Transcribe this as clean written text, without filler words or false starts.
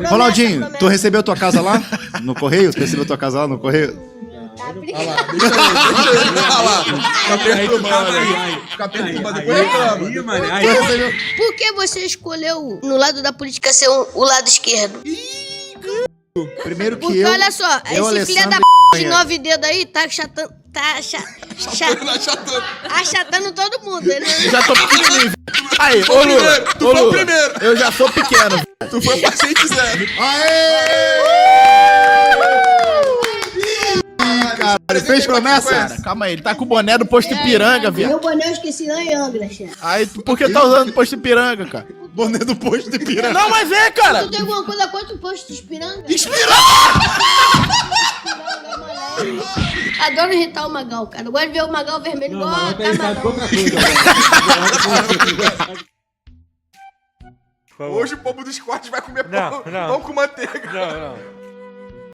Ronaldinho, tu recebeu tua casa lá? No correio? Tu recebeu tua casa lá no correio? Tá brincando. Olha lá. Fica perturbando aí. Fica perturbando. Depois reclama. Por que você escolheu no lado da política ser o lado esquerdo? Primeiro que Porque eu... olha só, esse filho da de 9 dedos aí tá achatando. Achatando todo mundo. Ele Eu já tô pequenininho. Aí, ô Lula. Tu foi o primeiro. Eu já sou pequeno. Tu foi o paciente zero. Cara, fez promessa? Cara, calma aí, ele tá com o boné do posto Ipiranga, viado. Meu boné eu esqueci lá em Angra, chefe. Aí, por que tá usando o posto Ipiranga, cara? Boné do posto de piranga. Não, mas é, cara. Tu tem alguma coisa contra o posto de Espiranga? Adoro irritar o Magal, cara. Eu gosto de ver o Magal vermelho igual a camarão. Hoje o povo dos cortes vai comer pão com manteiga. Não.